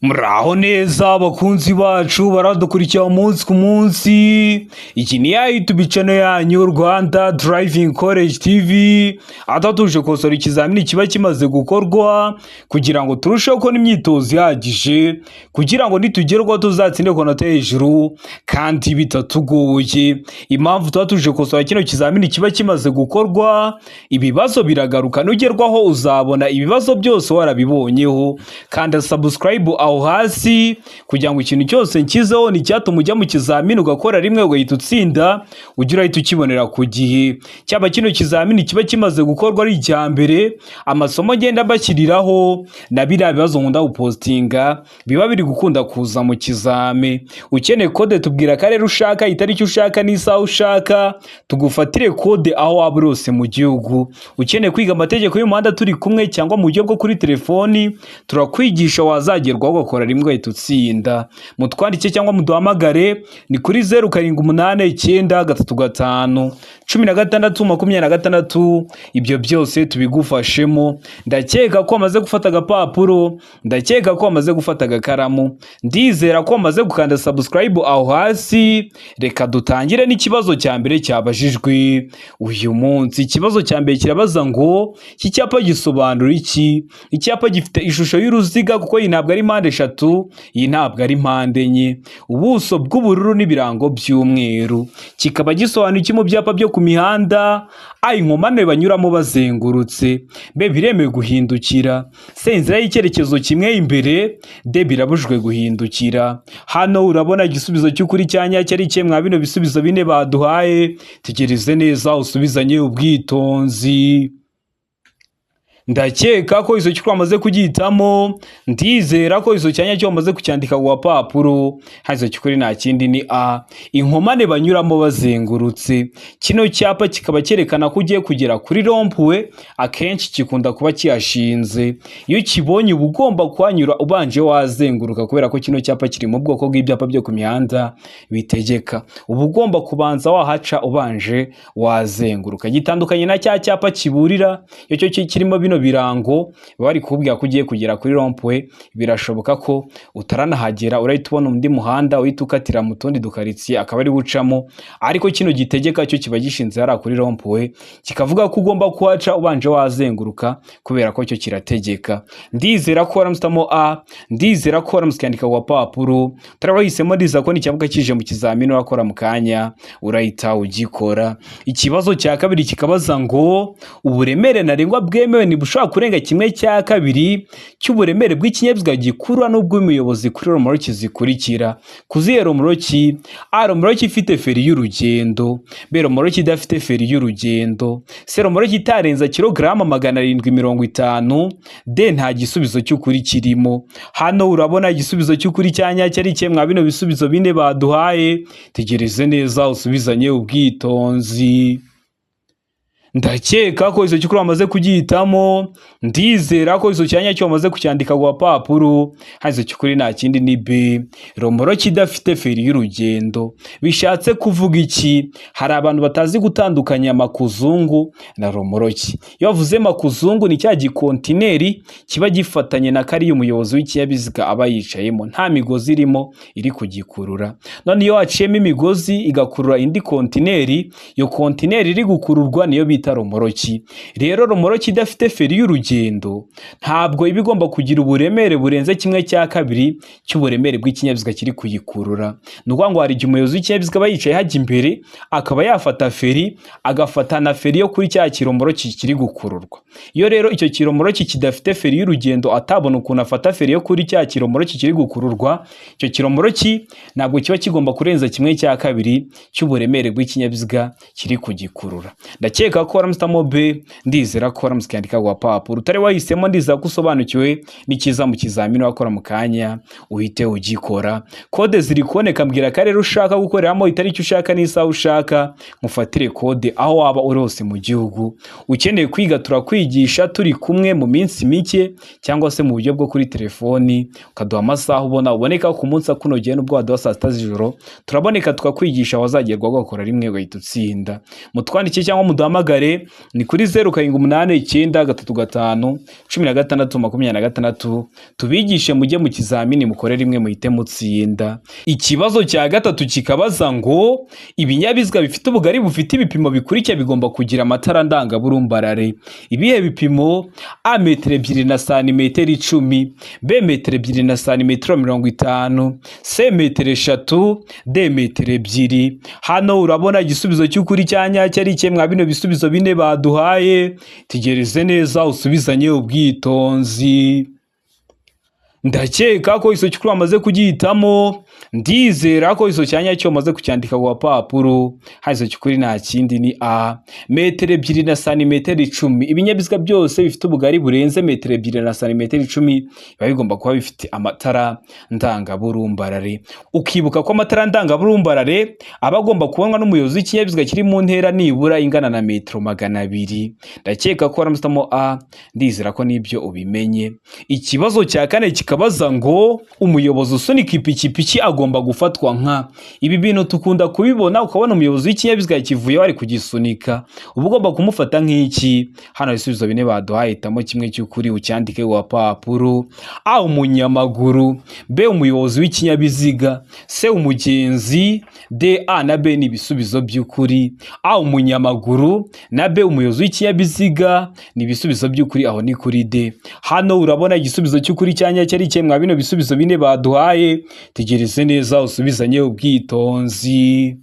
Muraho neza abakunzi bacu baradukurikira umunsi ku munsi. Iki ni ya YouTube channel yanyu Rwanda Driving College TV. Atatuje kosora ikizamini kiba kimaze gukorwa kugira ngo turusheho ko n'imyitozo ihagije kugira ngo nitugerwa tuzatsinde ko nota hejuru kandi bitatugoye. Impamvu tutatuje kosora kino kizamini kiba kimaze gukorwa, ibibazo biragaruka nugerwaho uzabona ibibazo byose warabibonyeho, kandi subscribe aho hasi kugira ngo ikintu cyose nkizeho ni cyatuma ujya mu kizamini ugakora rimwe ugahita utsinda, ugira ahita ukibonera ku gihe. Cyaba kino kizamini kiba kimaze gukorwa ari icya mbere, amasomo agenda bashyiriraho na biriya bibazo nkunda gupostinga biba biri gukunda kuza mu kizame. Ukeneye kode tubwira karere ushaka, itariki ushaka n'isaha ushaka, tugufatire kode aho waba urose mu gihugu. Ukeneye kwiga amategeko y'umuhanda turi kumwe cyangwa mu buryo bwo kuri telefoni, turakwigisha wazagerwaho ugakora rimwe ugahita utsinda. Mutwandike cyangwa muduhamagare ni kuri 0789351626. Ibyo byose tubigufashemo. Ndakeka ko amaze gufata agapapuro, ndakeka ko amaze gufata agakaramu, ndizera ko amaze gukanda subscribe aho hasi. Reka dutangire n'ikibazo cya mbere cyabajijwe uyu munsi. Ikibazo cya mbere kirabaza ngo iki cyapa gisobanura iki? Icyapa gifite ishusho y'uruziga kuko iyi ntabwo ari mpande eshatu, iyi ntabwo ari mpande enye, ubuso bw'ubururu n'ibirango by'umweru. Kikaba gisobanura iki mu byapa byo ku mihanda? Inkomane banyuramo bazengurutse. B, biremewe guhindukira. C, inzira y'icyerekezo kimwe imbere. D, birabujwe guhindukira. Hano urabona igisubizo cy'ukuri cya nyacyo ari kimwe mwa bino bisubizo bine baduhaye. Tegereze neza usubizanye ubwitonzi. Ndakeka ko izo cy'ukuri amaze kugihitamo, ndizera ko izo cyanya cyo amaze kucyandika ku papuro. Hazo cy'ukuri nta kindi ni A, inkomane banyuramo bazengurutse. Kino cyapa kikaba cyerekana ko ugiye kugera kuri rompwe, akenshi kikunda kuba kiyashinze. Iyo kibonye uba ugomba kuhanyura ubanje wazenguruka, kubera ko kino cyapa kiri mu bwoko bw'ibyapa byo ku mihanda bitegeka. Uba ugomba kubanza wahaca ubanje wazenguruka. Gitandukanye na cya cyapa kiburira, iyo cyo kirimo bino birango bari kubwira ko ugiye kugera kuri rompwe, birashoboka ko utaranahagera urahita ubona undi muhanda uhita ukatira mu tundi dukaritsiye akaba ari bucamo, ariko kino gitegeka cyo kiba gishinze hara kuri rompwe, kikavuga ko ugomba kuhaca ubanje wazenguruka kubera ko cyo kirategeka. Ndizera ko waramustamo A, ndizera ko waramuskandika ku papuro. Tarabahisemo ndiza ko nicyamuka kije mu kizamini urakora mu kanya urahita ugikora. Ikibazo cya kabiri kikabaza ngo uburemere ntarengwa bwemewe ni bushobora kurenga kimwe cya kabiri cy'uburemere bw'ikinyabiziga gikurura n'ubw'umuyobozi kuri romoroki zikurikira. Kuziye romoroki: A, romoroki ifite feri y'urugendo. B, romoroki idafite feri y'urugendo. C, romoroki itarenza kilograma 750. D, nta gisubizo cy'ukuri kirimo. Hano urabona igisubizo cy'ukuri cya nyacyo ari kimwe mwa bino bisubizo bine baduhaye. Tegereze neza usubizanye ubwitonzi. Ndakeka ko izo cy'ukuri amaze kugihitamo, ndizera ko izo cyanya cyo amaze kucyandika ku papuro. Hazo cy'ukuri nta kindi ni B, romoroki idafite feri y'urugendo. Bishatse kuvuga iki? Hari abantu batazi gutandukanya makuzungu na romoroki. Iyo bavuze makuzungu ni cya gikontineri kiba gifatanye na kari y'umuyobozi w'ikinyabiziga aba yicayemo, nta migozi irimo iri kugikurura. None iyo haciyemo imigozi igakurura indi kontineri, iyo kontineri iri gukururwa niyo bita romoroki. Rero romoroki idafite feri y'urugendo ntabwo iba igomba kugira uburemere burenze kimwe cya kabiri cy'uburemere bw'ikinyabiziga kiri kuyikurura. Ni ukuvuga ngo hari igihe umuyobozi w'ikinyabiziga aba yicaye hajya imbere, akaba yafata feri, agafata na feri yo kuri cya kiromoroki kiri gukururwa. Iyo rero icyo kiromoroki kidafite feri y'urugendo atabona ukuntu afata feri yo kuri cya kiromoroki kiri gukururwa, icyo kiromoroki ntabwo kiba kigomba kurenza kimwe cya kabiri cy'uburemere bw'ikinyabiziga kiri kugikurura. Ndakeka ko waramustamo B, ndizera ko waramuskandika ku papuro. Utari wahisemo ndizera ko usobanukiwe n'ikiza mu kizamini wakora mu kanya uhite ugikora. Kode ziri kuboneka, mbwira karere ushaka gukoreramo, itariki ushaka n'isaha ushaka, mufatire kode aho waba uri hose mu gihugu. Ukeneye kwiga turakwigisha turi kumwe mu minsi mike cyangwa se mu buryo bwo kuri telefoni, ukaduha amasaha uboneka ku munsi akunogeye n'ubwo waduha saa 6 z'ijoro. Turaboneka tukakwigisha wazagerwa gukora rimwe ugahita utsinda. Mutwandike cyangwa muduhamagare muduhamagare ni kuri 0789 35 16 tubigishe mujye mu kizamini mukore rimwe muhite mutsinda. Ikibazo cya gatatu kikabaza ngo ibinyabiziga bifite ubugari bufite ibipimo bikurikira bigomba kugira amatara ndangaburumbarare. Ibihe bipimo: A metero 2 na santimetero 10, B metero 2 na santimetero 50, C metero 3, D metero 2. Hano urabona igisubizo cy'ukuri cya nyacyo ari kimwe mwa bino bisubizo bine baduhaye. Tegereze neza usubizanye ubwitonzi. Ndakeka ko iso cy'ukuri wamaze kugihitamo, ndizera ko iso cyanya cyo maze kucyandika ku papuro. Hazo cy'ukuri nta kindi ni A metero 2 na santimetero 10. Ibinyabiziga byose bifite ubugari burenze metero 2 na santimetero 10 biba bigomba kuba bifite amatara ndangaburumbarare. Ukibuka ko amatara ndangaburumbarare aba agomba kubonwa n'umuyobozi w'ikinyabiziga kiri mu ntera nibura ingana na metero 200. Ndakeka ko waramutamo A, ndizera ko nibyo ubimenye. Ikibazo cya kane kikabaza ngo umuyobozi usunika ipikipiki agomba gufatwa nka. Ibi bintu tukunda kubibona, ukabona umuyobozi w'ikinyabiziga kivuye wari kugisunika, uba ugomba kumufata nk'iki. Hano ibisubizo bine baduhaye, hitamo kimwe cy'ukuri ucyandike ku papuro. A umunyamaguru, B umuyobozi w'ikinyabiziga, C umugenzi, D A na B ni ibisubizo by'ukuri. A umunyamaguru na B umuyobozi w'ikinyabiziga ni ibisubizo by'ukuri, aho ni kuri D. Hano urabona igisubizo cy'ukuri cyanya cyari kimwe mwa bino bisubizo bine baduhaye. Tegereze neza usubizanye ubwitonzi.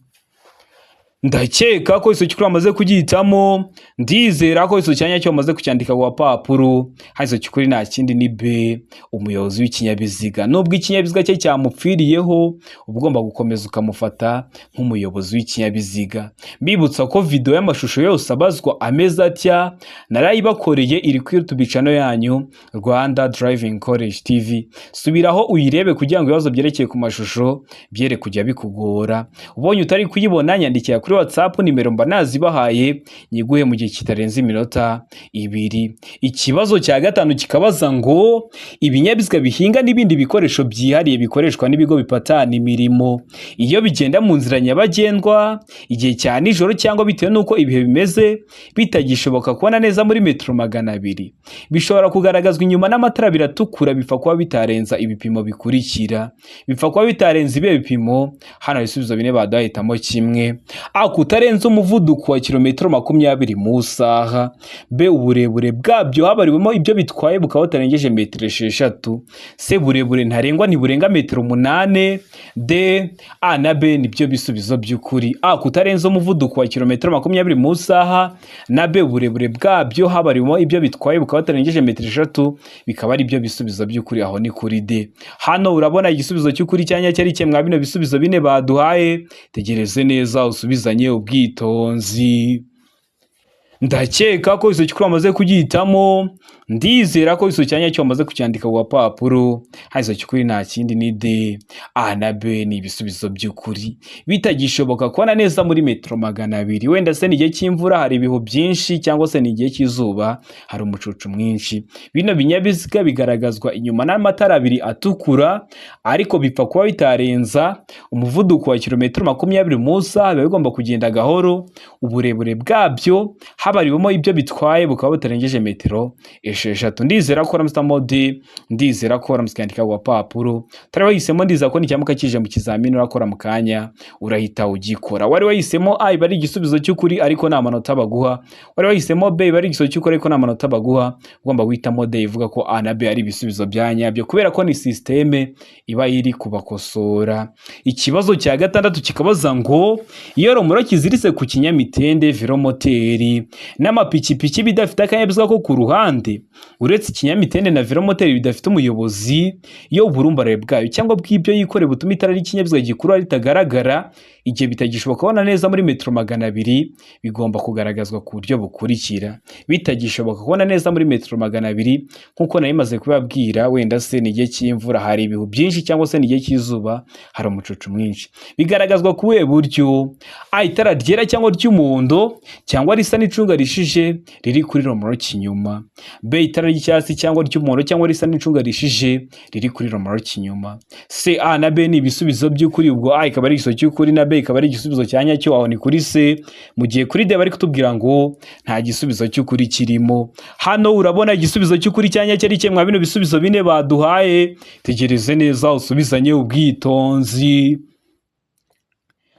Ndakeka ko iso cy'ukuri wamaze kugihitamo, ndizera ko iso cyanya cyo wamaze kucyandika ku papuro. Hazo cy'ukuri nta kindi ni B umuyobozi w'ikinyabiziga. Nubwo ikinyabiziga cye cyamupfiriyeho, ugomba gukomeza ukamufata nk'umuyobozi w'ikinyabiziga. Bibutsa ko video y'amashusho yose abazwa ameza atya narayibakoreye iri kuri YouTube channel yanyu Rwanda Driving College TV. Subiraho uyirebe kugira ngo ibibazo byerekeye ku mashusho byere kujya bikugora. Ubonye utari kuyibona nyandikira kuri WhatsApp nimero mba nazibahaye nyiguhe mu gihe kitarenze iminota 2. Ikibazo cya gatanu kikabaza ngo ibinyabiziga bihinga n'ibindi bikoresho byihariye bikoreshwa n'ibigo bipatana imirimo iyo bigenda mu nzira nyabagendwa igihe cya nijoro cyangwa bitewe nuko ibihe bimeze bitagishoboka kubona neza muri metero 200, bishobora kugaragazwa inyuma n'amatara biratukura. Bipfa kuba bitarenza ibipimo bikurikira. Bipfa kuba bitarenza ibi bipimo. Hano ibisubizo bine badahitamo kimwe. A kutarenza umuvuduko wa kilometero 20 mu saha. B uburebure bwabyo habariwemo ibyo bitwaye bukaba butarengeje metero 6. C burebure ntarengwa ntiburenga metero 8. D A na B nibyo bisubizo by'ukuri. A kutarenza umuvuduko wa kilometero 20 mu saha na B uburebure bwabyo habariwemo ibyo bitwaye bukaba butarengeje metero 6 bikaba ari byo bisubizo by'ukuri, aho ni kuri D. Hano urabona igisubizo cy'ukuri cyanya cyari kimwe bino bisubizo bine baduhaye. Tegereze neza usubizanye ubwitonzi. Ndakeka ko iso cy'ukuri wamaze kugihitamo, ndizera ko iso cyanya cyo wamaze kucyandika ku papuro. Hazo cy'ukuri nta kindi ni D A na B ni ibisubizo by'ukuri. Bitagishoboka kubona neza muri metero 200, wenda se n'igihe cy'imvura hari ibihu byinshi cyangwa se n'igihe cy'izuba hari umucucu mwinshi. Bino binyabiziga bigaragazwa inyuma n'amatara 2 atukura, ariko bipfa kuba bitarenza umuvuduko wa kilometero 20 mu saha. Biba bigomba kugenda gahoro. Uburebure bwabyo habariwemo ibyo bitwaye bukaba butarengeje metero 6. Ndizera ko ramustamo D, ndizera ko ramuskandika ku papuro. Tari wahisemo ndiza ko nicyamuka kije mu kizamini urakora mu kanya urahita ugikora. Wari wahisemo A bari igisubizo cy'ukuri ariko nta manota baguha. Wari wahisemo B bari igisubizo cy'ukuri ariko nta manota baguha. Ugomba guhitamo D ivuga ko A na B ari ibisubizo byanyabyo kubera ko ni systeme iba iri kubakosora. Ikibazo cya gatandatu kikabaza ngo iyo romoro kiziritse ku kinyamitende velomoteri n'amapikipiki bidafite akanyabiziga ko ku ruhande, uretse ikinyamitende na velomoteri bidafite umuyobozi, iyo uburumbarare bwayo cyangwa bw'ibyo yikoreye butuma itara ry'ikinyabiziga gikuru ritagaragara igihe bitagishoboka kubona neza muri metero 200, bigomba kugaragazwa ku buryo bukurikira. Bitagishoboka kubona neza muri metero 200 nkuko nayimaze kubabwira, wenda se n'igihe cy'imvura hari ibihu byinshi cyangwa se n'igihe cy'izuba hari umucucu mwinshi, bigaragazwa ku buryo A itara ryera cyangwa ry'umuhondo cyangwa risa n'icu n'icunga rishije riri kuri romoroki inyuma. B, itara ry'icyatsi cyangwa ry'umuhondo cyangwa risa n'icunga rishije riri kuri romoroki inyuma. C, A na B ni ibisubizo by'ukuri, ubwo A ikaba ari igisubizo cy'ukuri na B ikaba ari igisubizo cya nyacyo, aho ni kuri C, mu gihe kuri D bari kutubwira ngo nta gisubizo cy'ukuri kirimo. Hano urabona igisubizo cy'ukuri cya nyacyo ari kimwe bino bisubizo bine baduhaye, tegereze neza usubizanye ubwitonzi.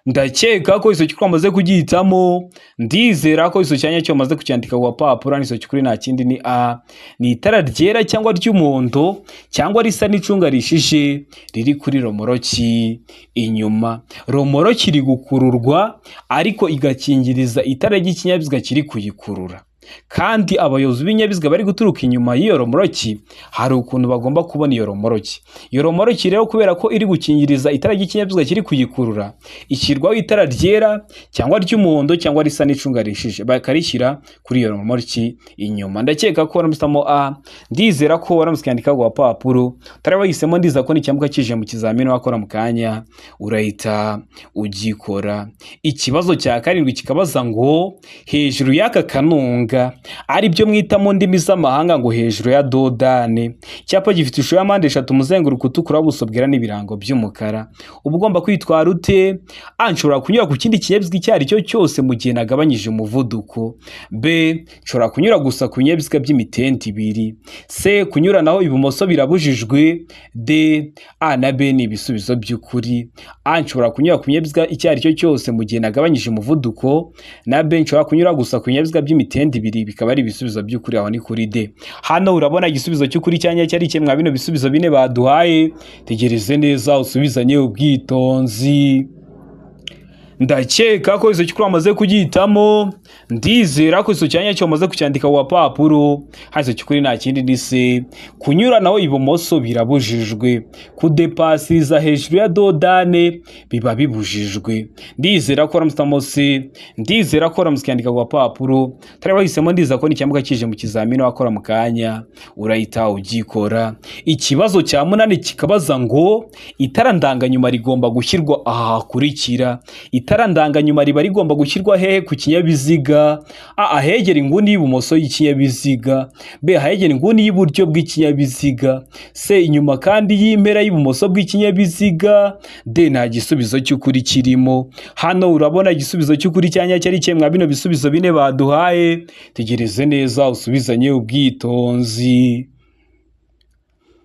Ndakeka ko iso cy'ukuri amaze kugihitamo, ndizera ko iso cyanya cyo amaze kucyandika ku papuro. Iso cy'ukuri nta kindi ni A, ni itara ryera cyangwa ry'umuhondo cyangwa risa n'icunga rishije riri kuri romoroki inyuma. Romoroki iri gukururwa ariko igakingiriza itara ry'ikinyabiziga kiri kuyikurura, kandi abayobozi b'ibinyabiziga bari guturuka inyuma y'iyo romoroki hari ukuntu bagomba kubona iyo romoroki. Iyo romoroki rero kubera ko iri gukingiriza itara ry'ikinyabiziga kiri kuyikurura, ishyirwaho itara ryera cyangwa ry'umuhondo cyangwa risa n'icunga rishije, bakarishyira kuri iyo romoroki inyuma. Ndakeka ko waramusamo A, ndizera ko waramusikandika ku papuro, utari wahisemo ndiza ko n'icyambuka kije mu kizamini wakora mu kanya urahita ugikora. Ikibazo cya karindwi kikabaza ngo hejuru y'aka kanunga ari byo mwita mu ndimi z'amahanga ngo hejuru ya dodane, icyapa gifite ishusho ya mpande eshatu, umuzenguruko utukura, ubuso bwera n'ibirango by'umukara. Uba ugomba kwitwara ute? A, nshobora kunyura ku kindi kinyabiziga icyo ari cyo cyose mu gihe nagabanyije umuvuduko. B, nshobora kunyura gusa ku binyabiziga by'imitende ibiri. C, kunyura naho ibumoso birabujijwe. D, A na B ni ibisubizo by'ukuri. A, nshobora kunyura ku binyabiziga icyo ari cyo cyose mu gihe nagabanyije umuvuduko, na B, nshobora kunyura gusa ku binyabiziga by'imitende ibiri, bikaba ari ibisubizo by'ukuri, aho ni kuri D. Hano urabona igisubizo cy'ukuri cyanya cyari kimwe bino bisubizo bine baduhaye, tegereze neza usubizanye ubwitonzi. Ndakeka ko iso cy'ukuri amaze kugihitamo, ndizera ko iso cyanya cyo amaze kucyandika ku papuro. Iso cy'ukuri nta kindi ni C, kunyura naho ibumoso birabujijwe, kudepasiza hejuru ya dodane biba bibujijwe. Ndizera ko waramusamo C, ndizera ko waramusikandika ku papuro, utari wahisemo ndiza ko n'icyambuka kije mu kizamini wakora mu kanya urahita ugikora. Ikibazo cya munani kikabaza ngo itara ndanganyuma rigomba gushyirwa aha hakurikira. Itara ndanganyuma riba rigomba gushyirwa hehe ku kinyabiziga? A, ahegera inguni y'ibumoso y'ikinyabiziga. B, ahegera inguni y'iburyo bw'ikinyabiziga. C, inyuma kandi y'impera y'ibumoso bw'ikinyabiziga. D, nta gisubizo cy'ukuri kirimo. Hano urabona igisubizo cy'ukuri cyanya cyari kimwe bino bisubizo bine baduhaye, tegereze neza usubizanye ubwitonzi.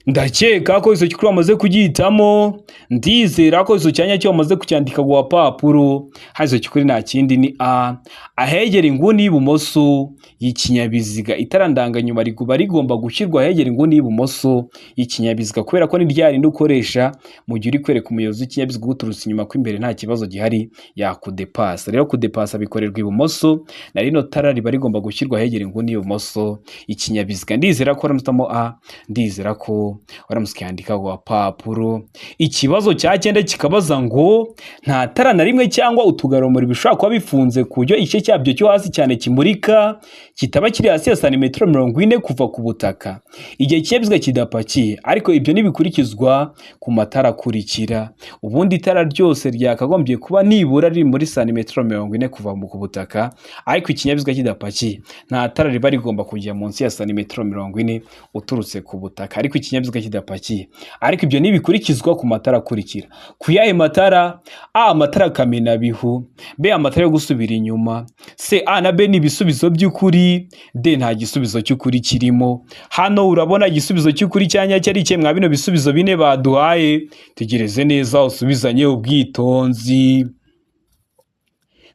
Ndakeka ko iso cy'ukuri amaze kugihitamo, ndizera ko iso cyanya cyo amaze kucyandika ku papuro. Iso cy'ukuri nta kindi ni A, ahegera inguni y'ibumoso y'ikinyabiziga. Itara ndanganyuma rikuba rigomba gushyirwa ahegera inguni y'ibumoso y'ikinyabiziga, kubera ko ni rya rindi ukoresha mu gihe uri kwereka umuyobozi w'ikinyabiziga uturutse inyuma ko imbere nta kibazo gihari yakudepasa. Rero kudepasa bikorerwa ibumoso, na rino tara riba rigomba gushyirwa ahegera inguni y'ibumoso y'ikinyabiziga. Ndizera ko waramusamo A, ndizera ko waramusikandika ku papuro. Ikibazo cya cyenda kikabaza ngo nta tara na rimwe cyangwa utugarurumuri bishobora kuba bifunze ku buryo igice cyabyo cyo hasi cyane kimurika kitaba kiri hasi ya santimetero 40 kuva ku butaka igihe ikinyabiziga kidapakiye, ariko ibyo ntibikurikizwa ku matara akurikira. Ubundi itara ryose ryakagombye kuba nibura riri muri santimetero 40 kuva ku butaka, ariko ikinyabiziga kidapakiye nta tara riba rigomba kujya munsi ya santimetero 40 uturutse ku butaka, ariko ikinyabiziga kidapakiye. Ariko ibyo ntibikurikizwa ku matara akurikira. Ku yahe matara? A, amatara kamenabihu. B, amatara yo gusubira inyuma. C, A na B ni ibisubizo by'ukuri. D, nta gisubizo cy'ukuri kirimo. Hano urabona igisubizo cy'ukuri cyanya cyari kimwe bino bisubizo bine baduhaye, tegereze neza usubizanye ubwitonzi.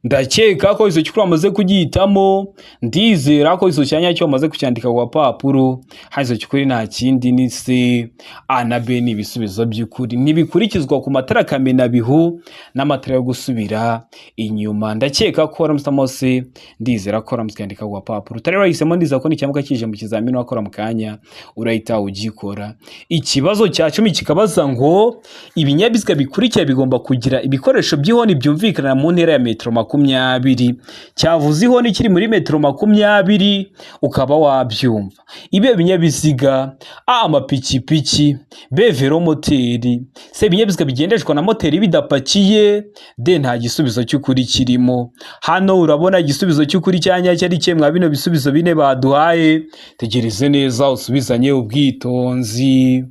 Ndakeka ko iso cy'ukuri amaze kugihitamo, ndizera ko iso cyanya cyo amaze kucyandika ku papuro. Iso cy'ukuri nta kindi ni C, A na B ni ibisubizo by'ukuri, ntibikurikizwa ku matara kamenabihu n'amatara yo gusubira inyuma. Ndakeka ko waramusamo C, ndizera ko waramusikandika ku papuro, utari wahisemo ndiza ko n'icyambuka kije mu kizamini wakora mu kanya urahita ugikora. Ikibazo cya 10 kikabaza ngo ibinyabiziga bikurikira bigomba kugira ibikoresho by'ihoni byumvikana mu ntera ya metero 20 makumyabiri, cyavuze ihoni kiri muri metero makumyabiri ukaba wabyumva. Ibe binyabiziga A amapikipiki, B velomoteri, C ibinyabiziga bigendeshwa na moteri bidapakiye, D nta gisubizo cy'ukuri kirimo. Hano urabona igisubizo cy'ukuri cya nyacyo ari kimwe bino bisubizo bine baduhaye, tegereze neza usubizanye ubwitonzi.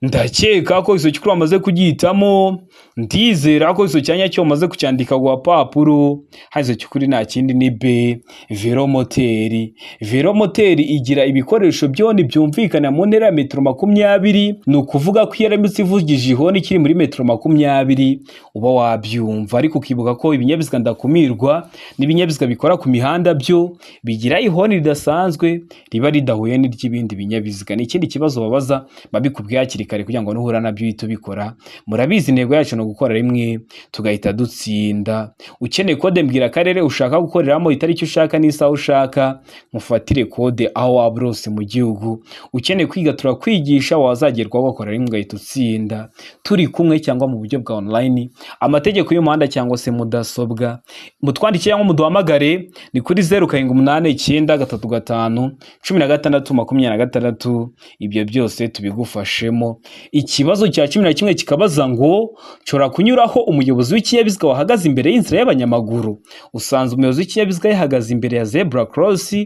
Ndakeka ko iso cy'ukuri wamaze kugihitamo, ndizera ko iso cyanya cyo wamaze kucyandika ku papuro. Hazo cy'ukuri nta kindi ni B velomoteri. Velomoteri igira ibikoresho byoni byumvikana mu ntera ya metero makumyabiri, ni ukuvuga ko iyo aramutse ivugije ihoni kiri muri metero makumyabiri uba wabyumva. Ariko ukibuka ko ibinyabiziga ndakumirwa n'ibinyabiziga bikora ku mihanda byo bigira ihoni ridasanzwe riba ridahuye n'iry'ibindi binyabiziga. Ni ikindi kibazo babaza babikubwiye hakiri kare kugira ngo nuhura nabyo uhite ubikora. Murabizi intego yacu no gukora rimwe tugahita dutsinda. Ukeneye kode mbwira akarere ushaka gukoreramo, itariki ushaka n'isaha ushaka, mufatire kode aho waba urose mu gihugu. Ukeneye kwiga turakwigisha, wazagerwaho ugakora rimwe ugahita utsinda turi kumwe cyangwa mu buryo bwa online. Amategeko y'umuhanda cyangwa se mudasobwa mutwandikiye cyangwa muduhamagare ni kuri 0789 ibyo byose tubigufashemo. Ikibazo cya 11 kikabaza ngo nshobora kunyuraho umuyobozi w'ikinyabiziga wahagaze imbere y'inzira y'abanyamaguru. Usanze umuyobozi w'ikinyabiziga yahagaze imbere ya zebra cross,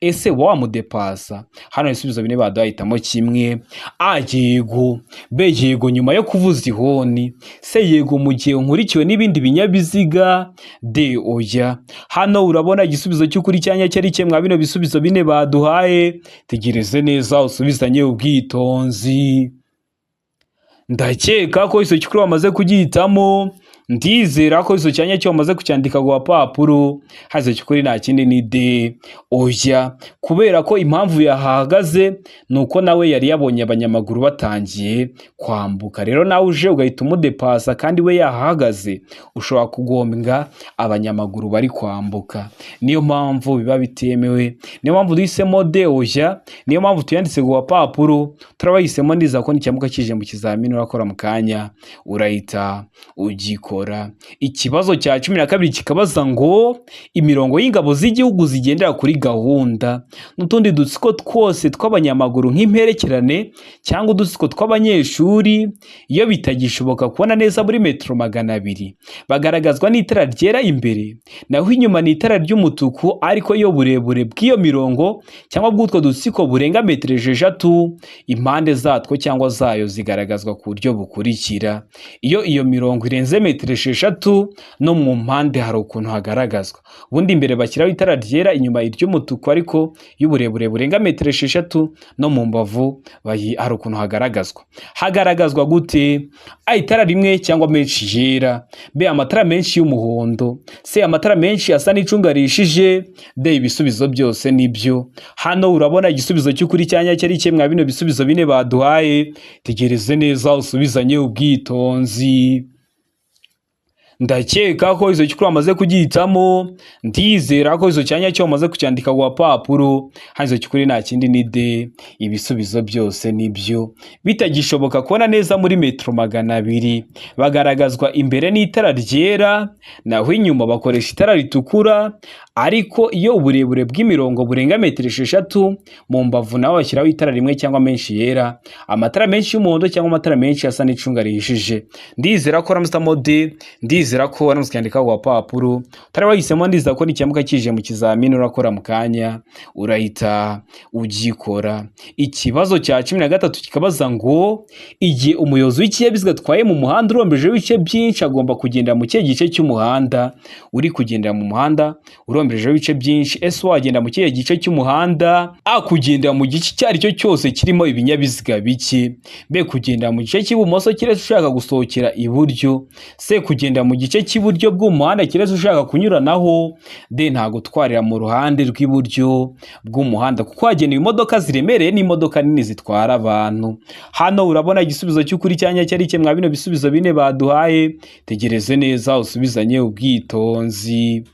ese wamudepasa? Hano ibisubizo bine baduhitamo kimwe. A yego, B yego nyuma yo kuvuza ihoni, C yego mu gihe nkurikiwe n'ibindi binyabiziga, D oya. Hano urabona igisubizo cy'ukuri cyanya cyari kimwe bino bisubizo bine baduhaye, tegereze neza usubizanye ubwitonzi. Ndakeka ko iso cy'ukuri wamaze kugihitamo, ndizera ko iso cyanya cyo wamaze kucyandika ku papuro. Hazo cy'ukuri nta kindi ni D oya, kubera ko impamvu yahagaze nuko nawe yari yabonye abanyamaguru batangiye kwambuka. Rero nawe uje ugahita umudepasa kandi we yahagaze, ushobora kugombwa abanyamaguru bari kwambuka. Niyo mpamvu biba bitemewe, niyo mpamvu duhisemo D oya, niyo mpamvu tuyanditse ku papuro. Turabahisemo ndiza ko nicyamuka kije mu kizamini urakora mu kanya urahita ugikora. Ikibazo cya 12 kikabaza ngo imirongo y'ingabo z'igihugu zigendera kuri gahunda n'utundi dutsiko twose tw'abanyamaguru nk'imperekerane cyangwa udutsiko tw'abanyeshuri iyo bitagishoboka kubona neza muri metero 200 bagaragazwa n'itara ryera imbere, naho inyuma ni itara ry'umutuku, ariko iyo burebure bw'iyo mirongo cyangwa bw'utwo dutsiko burenga metero 6, impande zatwo cyangwa zayo zigaragazwa ku buryo bukurikira. Iyo iyo mirongo irenze metero 6 no mu mpande hari ukuntu hagaragazwa. Ubundi imbere bashyiraho itara ryera, inyuma iry'umutuku, ariko y'uburebure burenga metero 6 no mu mbavu hari ukuntu hagaragazwa gute? A itara rimwe cyangwa menshi yera, B amatara menshi y'umuhondo, C amatara menshi asa n'icunga rishije, D ibisubizo byose nibyo. Hano urabona igisubizo cy'ukuri cyanya cyari kimwe bino bisubizo bine baduhaye, tegereze neza usubizanye ubwitonzi. Ndakeka ko izo cy'ukuri wamaze kugihitamo, ndizera ko izo cyanya cyo wamaze kucyandika ku papuro. Hazo cy'ukuri nta kindi ni D ibisubizo byose nibyo. Bitagishoboka kubona neza muri metero 200 bagaragazwa imbere n'itara ryera, naho inyuma bakoresha itara ritukura, ariko iyo uburebure bw'imirongo burenga metero 6 mu mbavu naho bashyiraho itara rimwe cyangwa menshi yera, amatara menshi y'umuhondo cyangwa amatara menshi asa n'icunga rihishije. Ndizera ko ramustamo D, ndizera ko wanamusikandika ku papuro. Utari wahisemo ndiza ko nicyamuka kije mu kizamini urakora mu kanya urahita ugikora. Ikibazo cya 13 kikabaza ngo igihe umuyobozi w'ikinyabiziga twaye mu muhanda urombeje ibice byinshi agomba kugenda mu kihe gice cy'umuhanda? Uri kugendera mu muhanda urombeje ibice byinshi, ese wagenda mu kihe gice cy'umuhanda? A kugenda mu gice cyari cyo cyose kirimo ibinyabiziga bike, B kugenda mu gice cy'ibumoso kiretse ushaka gusohokera iburyo, C kugenda mu gice cy'iburyo bw'umuhanda kiretse ushaka kunyuranaho, D nta gutwarira mu ruhande rw'iburyo bw'umuhanda kuko hagenewe imodoka ziremereye n'imodoka nini zitwara abantu. Hano urabona igisubizo cy'ukuri cyanya cyari kimwe bino bisubizo bine baduhaye, tegereze neza usubizanye ubwitonzi.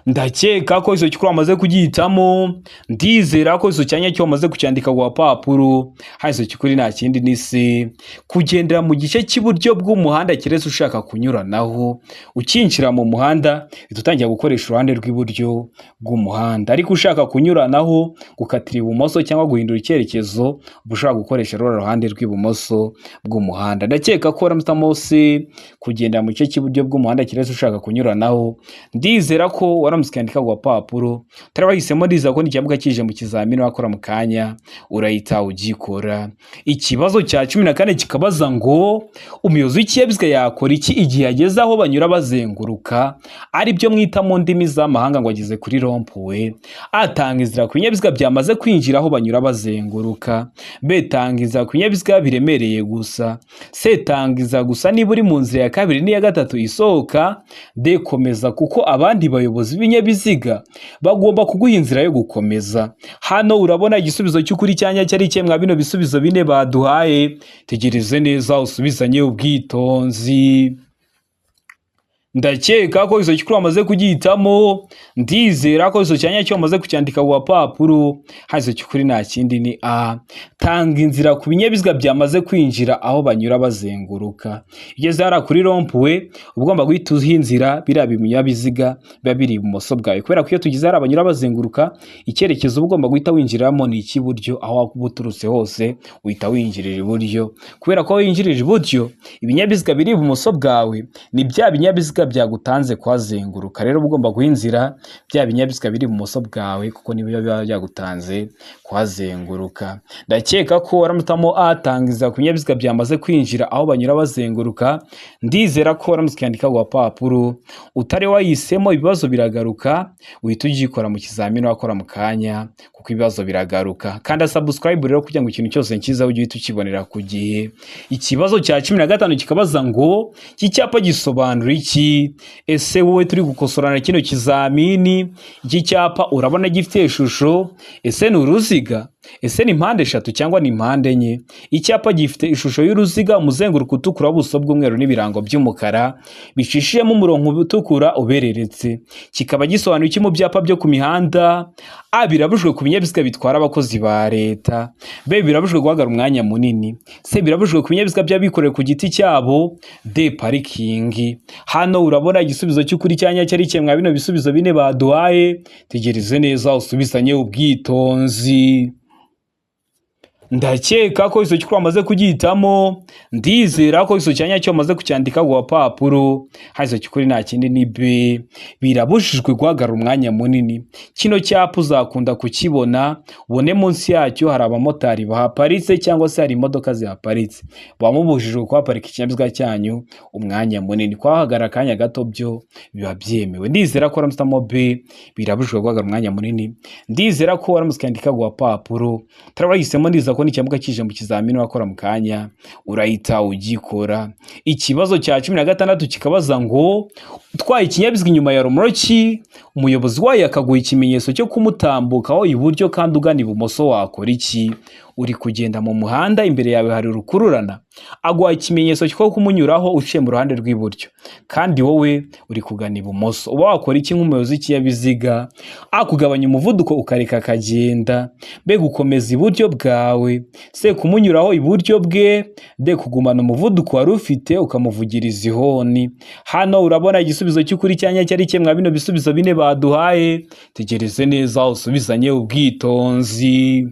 ndakeka ko izo cyukuri wamaze kugihitamo, ndizera ko izo cyanya cyo wamaze kucyandika ku gapapuro. Izo cyukuri nta kindi ni se kugendera mu gice cy'iburyo bw'umuhanda keretse ushaka kunyuranaho. Ukinjira mu muhanda utangira gukoresha uruhande rw'iburyo bw'umuhanda, ariko ushaka kunyuranaho gukatira ibumoso cyangwa guhindura icyerekezo ushaka gukoresha ruhande rw'ibumoso bw'umuhanda. Ndakeka ko waramutamo se kugendera mu gice cy'iburyo bw'umuhanda keretse ushaka kunyuranaho. Ndizera ko waramusikandika ku gapapuro, utari wahisemo. Ndizera ko n'ikiyamuka kije mu kizamini wakora mu kanya urahita ugikora. Ikibazo cya 14 kikabaza ngo umuyobozi w'ikinyabiziga yakora iki igihe yageze aho banyura bazenguruka, ari byo mwita mu ndimi z'amahanga ngo ageze kuri rompuwe. Atanga inzira ku binyabiziga byamaze kwinjira aho banyura bazenguruka. B, tanga inzira ku binyabiziga biremereye gusa. C, tanga inzira gusa niba uri mu nzira ya kabiri n'iya gatatu isohoka. D, komeza kuko abandi bayobozi b'ibinyabiziga bagomba kuguha inzira yo gukomeza. Hano urabona igisubizo cy'ukuri cyanya cyari cyemwa bino bisubizo bine baduhaye. Tegereze neza usubizanye ubwitonzi. Ndakeka ko izo cyukuri wamaze kugihitamo, ndizera ko izo cyanya cyo wamaze kucyandika ku gapapuro. Izo cyukuri nta kindi ni A, tanga inzira ku binyabiziga byamaze kwinjira aho banyura bazenguruka. Igeze hara kuri rompuwe ugomba guhita uhinzira biriya binyabiziga biba biri ibumoso bwawe, kubera ko iyo tugize hara banyura bazenguruka icyerekezo ugomba guhita winjiramo ni icy'iburyo. Aho waba uturutse hose uhita winjirira iburyo, kubera ko winjirira iburyo ibinyabiziga biri ibumoso bwawe ni bya binyabiziga byagutanze kuhazenguruka. Rero ugomba guhinzira bya binyabiziga biri ibumoso bwawe kuko nibiyo biba byagutanze kuhazenguruka. Ndakeka ko waramutamo A, tangiza ku binyabiziga byamaze kwinjira aho banyura bazenguruka. Ndizera ko waramusikandika ku gapapuro. Utari wahisemo ibibazo biragaruka, uhita ugikora mu kizamini wakora mu kanya kuko ibibazo biragaruka. Kanda subscribe rero kugira ngo ikintu cyose nkiza ujye uhita ukibonera ku gihe. Ikibazo cya 15 kikabaza ngo iki cyapa gisobanura iki? Ese wowe turi gukosorana kino kizamini, iki cyapa urabona gifite ishusho? Ese ni uruziga? Ese ni mpande eshatu cyangwa ni mpande enye? Icyapa gifite ishusho y'uruziga, umuzenguruko utukura, ubuso bw'umweru n'ibirango by'umukara bicishijemo umurongo utukura ubereretse. Kikaba gisobanura iki mu byapa byo ku mihanda? A, birabujwe ku binyabiziga bitwara abakozi ba leta. B, birabujwe guhagarara umwanya munini. C, birabujwe ku binyabiziga by'abikorera ku giti cyabo. D, parikingi. Hano urabona igisubizo cy'ukuri cyanya cyari cyemwa bino bisubizo bine baduhaye. Tegereze neza usubizanye ubwitonzi. Ndakeka ko izo cyukuri wamaze kugihitamo, ndizera ko izo cyanya cyo wamaze kucyandika ku gapapuro. Izo cyukuri nta kindi ni B, birabujijwe guhagarara umwanya munini. Kino cyapa uzakunda kukibona ubone munsi yacyo hari abamotari bahaparitse cyangwa se hari imodoka zihaparitse. Bamubujijwe kuhaparika ikinyabiziga cyanyu umwanya munini. Kwahagarara akanya gato byo biba byemewe. Ndizera ko waramutamo B, birabujijwe guhagarara umwanya munini. Ndizera ko waramusikandika ku gapapuro. Tarabahisemo ndiza ko n'ikiyamuka kije mu kizamini wakora mu kanya urahita ugikora. Ikibazo cya 16 kikabaza ngo utwaye ikinyabiziga inyuma ya romoroki, umuyobozi wayo akaguha ikimenyetso cyo kumutambukaho iburyo kandi ugana ibumoso, wakora iki? Uri kugenda mu muhanda, imbere yawe hari urukururana, aguha ikimenyetso cyo kumunyuraho uciye mu ruhande rw'iburyo kandi wowe uri kugana ibumoso. Uba wakora iki nk'umuyobozi w'ikinyabiziga? A, kugabanya umuvuduko ukareka akagenda. B, gukomeza iburyo bwawe. C, kumunyuraho iburyo bwe. D, kugumana umuvuduko wari ufite ukamuvugiriza ihoni. Hano urabona igisubizo cy'ukuri cyanya cyari cyemwa bino bisubizo bine baduhaye. Tegereze neza usubizanye ubwitonzi.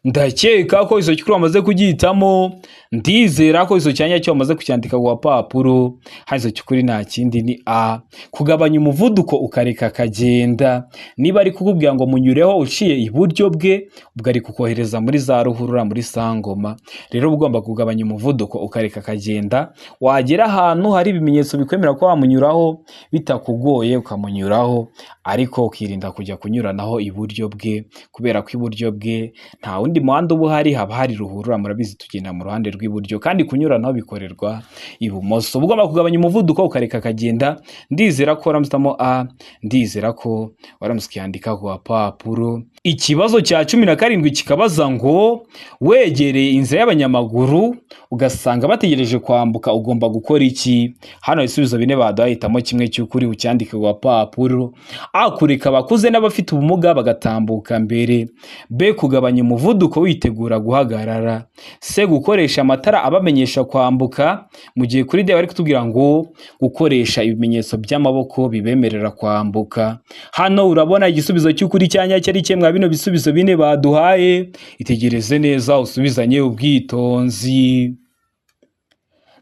Ndakeka ko izo cyukuri wamaze kugihitamo, ndizera ko izo cyanya cyo wamaze kucyandika ku gapapuro. Izo cyukuri nta kindi ni A, kugabanya umuvuduko ukareka akagenda. Niba ari kukubwira ngo munyureho uciye iburyo bwe, ubwo ari kukohereza muri za ruhurura, muri sangoma. Rero ugomba kugabanya umuvuduko ukareka akagenda, wagera ahantu hari ibimenyetso bikwemera ko wamunyuraho bitakugoye ukamunyuraho. ariko ukirinda kujya kunyuranaho iburyo bwe kubera ko iburyo bwe nta wundi muhanda uba uhari, haba hari ruhurura, murabizi tugenda mu ruhande rw'iburyo kandi kunyuranaho bikorerwa ibumoso. Uba ugomba kugabanya umuvuduko ukareka akagenda. Ndizera ko waramutamo A, ndizera ko waramutse ukiyandika ku gapapuro. Ikibazo cya 17 kikabaza ngo wegereye inzira y'abanyamaguru ugasanga bategereje kwambuka ugomba gukora iki? Hano ibisubizo bine baduhitamo kimwe cy'ukuri ucyandike ku gapapuro. A, kureka abakuze n'abafite ubumuga bagatambuka mbere. B, kugabanya umuvuduko witegura guhagarara. C, gukoresha amatara abamenyesha kwambuka, mu gihe kuri D bari kutubwira ngo gukoresha ibimenyetso by'amaboko bibemerera kwambuka. Hano urabona igisubizo cy'ukuri cyanya cyari kimwe bino bisubizo bine baduhaye. Itegereze neza usubizanye ubwitonzi.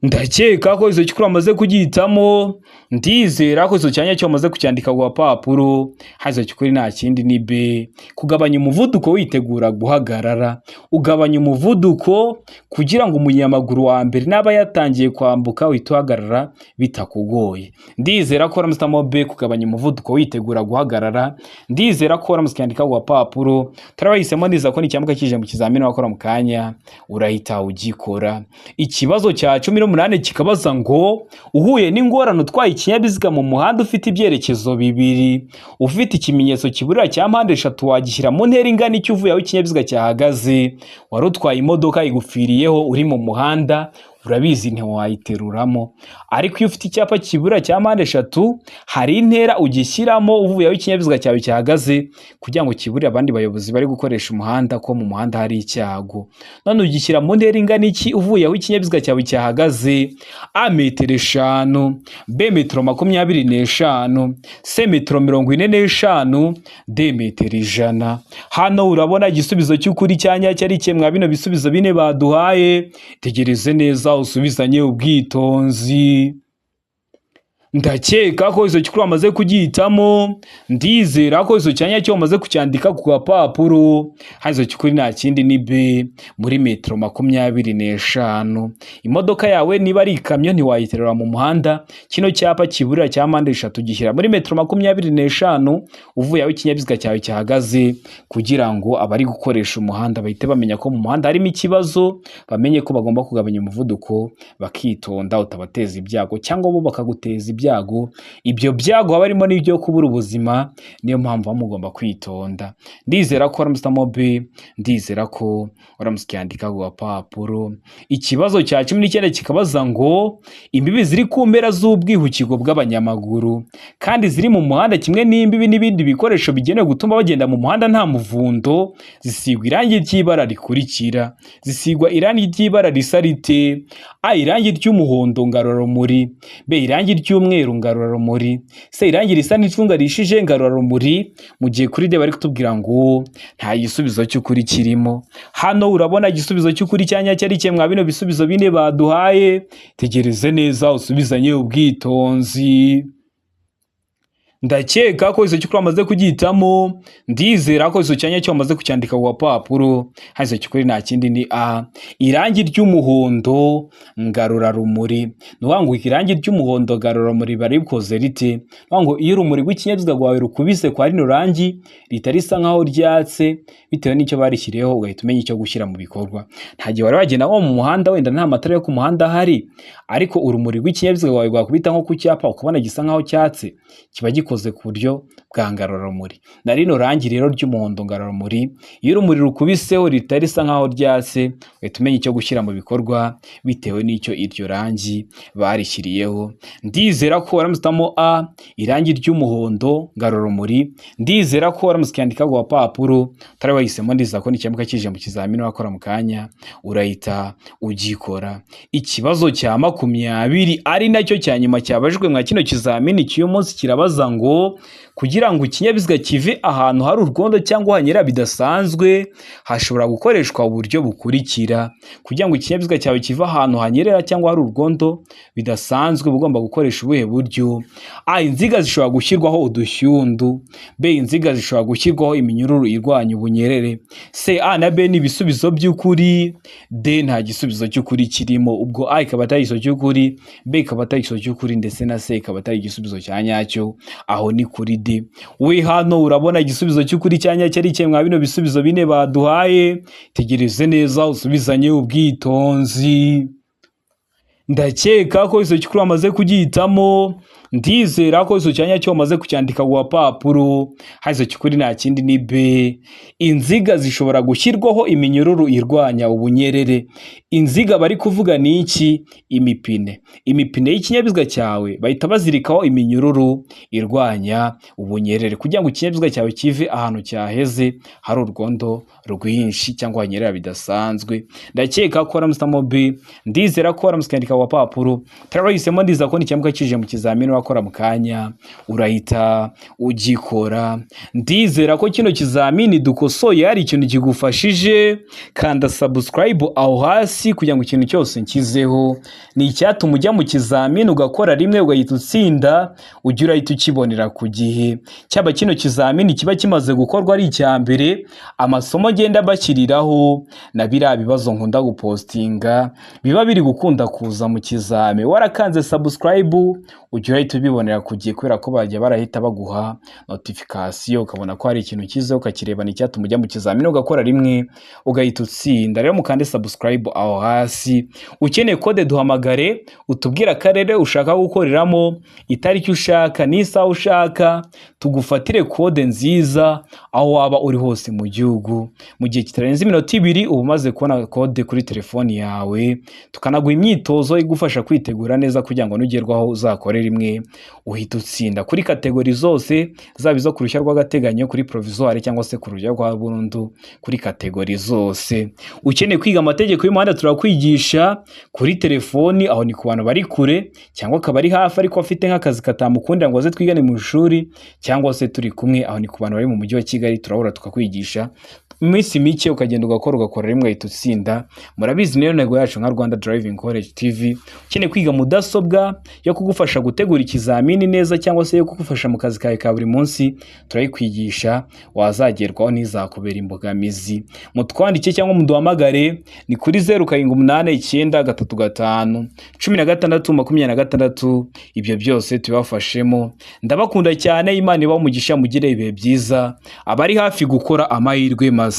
Ndakeka ko izo cyukuri amaze kugihitamo. Ndizera ko izo cyanya cyo amaze kucyandika ku gapapuro. Hazo cyukuri nta kindi ni B, kugabanya umuvuduko witegura guhagarara. Ugabanya umuvuduko kugira ngo umunyamaguru wa mbere naba yatangiye kwambuka uhita uhagarara bitakugoye. Ndizera ko waramutamo B, kugabanya umuvuduko witegura guhagarara. Ndizera ko waramutse cyandika ku gapapuro. Turabahisemo neza ko n'icyambuka kije mu kizamini wakora mu kanya urahita ugikora. Ikibazo cya 18 kikabaza ngo uhuye n'ingorane utwaye ikinyabiziga mu muhanda ufite ibyerekezo bibiri, ufite ikimenyetso kiburira cya mpande eshatu, wagishyira mu ntera ingana icyo uvuye aho ikinyabiziga cyahagaze. Wari utwaye imodoka igupfiriyeho uri mu muhanda, urabizi ntiwayiteruramo, ariko iyo ufite icyapa kibura cya mpande eshatu hari intera ugishyiramo uvuye aho ikinyabiziga cyawe cyahagaze kugira ngo kiburire abandi bayobozi bari gukoresha umuhanda ko mu muhanda hari icyago. None ugishyira mu ntera ingana iki uvuye aho ikinyabiziga cyawe cyahagaze? A, metero 5, B, metero 25, C, metero 45, D, metero 100. Hano urabona igisubizo cy'ukuri cyanya cyari kimwe bino bisubizo bine baduhaye. Tegereze neza usubizanye ubwitonzi. Ndakeka ko izo cyukuri amaze kugihitamo. Ndizera ko izo cyanya cyo amaze kucyandika ku gapapuro. Hazo cyukuri nta kindi ni B, muri metero 25. Imodoka yawe niba ari ikamyo ntiwayiterura mu muhanda, kino cyapa kiburira cya mpande eshatu gishyira muri metero 25 uvuye aho ikinyabiziga cyawe cyahagaze kugira ngo abari gukoresha umuhanda bahite bamenya ko mu muhanda harimo ikibazo, bamenye ko bagomba kugabanya umuvuduko bakitonda utabateza ibyago cyangwa bo bakaguteza ibyago. Ibyo byago barimo n'ibyo kubura ubuzima, niyo mpamvu mugomba kwitonda. Ndizera ko waramutamo B, ndizera ko waramutse cyandika ku gapapuro. Ikibazo cya 19 kikabaza ngo imbibi ziri ku mpera z'ubwihukiko bw'abanyamaguru kandi ziri mu muhanda kimwe n'imbibi n'ibindi bikoresho bigenewe gutuma bagenda mu muhanda nta muvundo zisigwa irangi ry'ibara rikurikira. Zisigwa irangi ry'ibara risa rite? A, irangi ry'umuhondo ngarurarumuri. B, irangi ry'umweru ngarurarumuri. C, irangi risa n'icunga rishije ngarurarumuri. Mu gihe kuri D bari kutubwira ngo nta gisubizo cy'ukuri kirimo. Hano urabona igisubizo cy'ukuri cyanya cyari kimwe bino bisubizo bine baduhaye. Tegereze neza usubizanye ubwitonzi. Ndakeka ko izo cyukuri amaze kugihitamo. Ndizera ko izo cyanya cyo amaze kucyandika ku gapapuro. Hazo cyukuri nta kindi ni A, irangi ry'umuhondo ngarurarumuri. Nuwangu irangi ry'umuhondo ngarurarumuri bari bikoze rite? Nuwangu iyo urumuri rw'ikinyabiziga rwawe rukubise kwa rino rangi ritarisa nkaho ryatse bitewe n'icyo barishyiriyeho, ugahita umenya icyo gushyira mu bikorwa. Nta gihe wari wagenda mu muhanda wenda nta matara yo ku muhanda hari, ariko urumuri rw'ikinyabiziga rwawe rwakubita nko ku cyapa ukabona gisa nkaho cyatse, kiba gikoze ku buryo bwa ngarurarumuri. Na rino rangi rero ry'umuhondo ngarurarumuri, iyo urumuri rukubiseho ritarisa nkaho ryatse, ugahita umenya icyo gushyira mu bikorwa bitewe n'icyo iryo rangi barishyiriyeho. Ndizera ko waramutamo A, irangi ry'umuhondo ngarurarumuri. Ndizera ko waramutse cyandika ku gapapuro. Tarabahisemo ndizera ko n'icyambuka kije mu kizamini wakora mu kanya urahita ugikora. Ikibazo cya 20 ari nacyo cya nyuma cyabajwe mwa kino kizamini cy'uyu munsi kirabaza ngo kugira ngo ikinyabiziga kive ahantu hari urwondo cyangwa hanyera bidasanzwe hashobora gukoreshwa uburyo bukurikira. Kugira ngo ikinyabiziga cyawe kive ahantu hanyerera cyangwa hari urwondo bidasanzwe bugomba gukoresha ubuhe buryo? A, inziga zishobora gushyirwaho udushyundu. B, inziga zishobora gushyirwaho iminyururu irwanya ubunyerere. C, A na B ni ibisubizo by'ukuri. D, nta gisubizo cy'ukuri kirimo. Ubwo A ikaba atari igisubizo cy'ukuri, B ikaba atari igisubizo cy'ukuri, ndetse na C ikaba atari igisubizo cya nyacyo. aho ni kuri D. We hano urabona igisubizo cy'ukuri cyanya cyari cyemwa bino bisubizo bine baduhaye, tegereze neza usubizanye ubwitonzi. Ndakeka ko iso cy'ukuri amaze kugihitamo, ndizera ko iso cyanya cyo amaze kucyandika ku papuro. Hazo cy'ukuri nta kindi ni B. Inziga zishobora gushyirwaho iminyururu irwanya ubunyerere. Inziga bari kuvuga ni iki? Imipine. Imipine y'ikinyabiziga cyawe bahita bazirikaho iminyururu irwanya ubunyerere kugira ngo ikinyabiziga cyawe kive ahantu cyaheze hari urwondo rwinshi cyangwa hanyerera bidasanzwe. Ndakeka ko aramusamo B. Ndizera ko aramuskandika ku papuro. Tarahisemo ndiza ko nicyamuka kije mu kizamini wakora mu kanya urahita ugikora. Ndizera ko kino kizamini dukosoye hari ikintu kigufashije. Kanda subscribe aho hasi kugira ngo ikintu cyose nkizeho ni icyatuma ujya mu kizamini ugakora rimwe ugahita utsinda, ujya urahita ukibonera ku gihe. Cyaba kino kizamini kiba kimaze gukorwa ari icya mbere, amasomo agenda bashyiriraho na biriya bibazo nkunda gupostinga biba biri gukunda kuza mu kizame. Warakanze subscribe ujya urahita ubibonera ku gihe kubera ko bajya barahita baguha notification ukabona ko hari ikintu kizeho ukakireba ni icyatuma ujya mu kizamini ugakora rimwe ugahita utsinda. Rero mukande subscribe aho hasi. Ukeneye code duhamagare utubwira akarere ushaka gukoreramo, itariki ushaka n'isaha ushaka, tugufatire code nziza aho waba uri hose mu gihugu. Mu gihe kitarenze iminota 2 uba umaze kubona code kuri telefoni yawe, tukanaguha imyitozo igufasha kwitegura neza kugira ngo nugerwaho uzakore rimwe uhita utsinda kuri kategori zose, zaba izo ku ruhushya rw'agateganyo, kuri provisoire cyangwa se ku ruhushya rwa burundu, kuri kategori zose. Ukeneye kwiga amategeko y'umuhanda turakwigisha kuri telefoni, aho ni ku bantu bari kure cyangwa akaba ari hafi ariko afite nk'akazi katamukundira ngo aze twigane mu ishuri, cyangwa se turi kumwe, aho ni ku bantu bari mu mujyi wa Kigali turahura tukakwigisha iminsi mike ukagenda ugakora rimwe ahita utsinda. Murabizi niyo ntego yacu nka Rwanda Driving College TV. Ukeneye kwiga mudasobwa yo kugufasha gutegura ikizamini neza cyangwa se yo kugufasha mu kazi kawe ka buri munsi, turayikwigisha wazagerwaho n'izakubera imbogamizi. Mutwandike cyangwa muduhamagare ni kuri 0789351626. Ibyo byose tubafashemo. Ndabakunda cyane, Imana ibahe umugisha, mugire ibihe byiza. Abari hafi gukora amahirwe masa.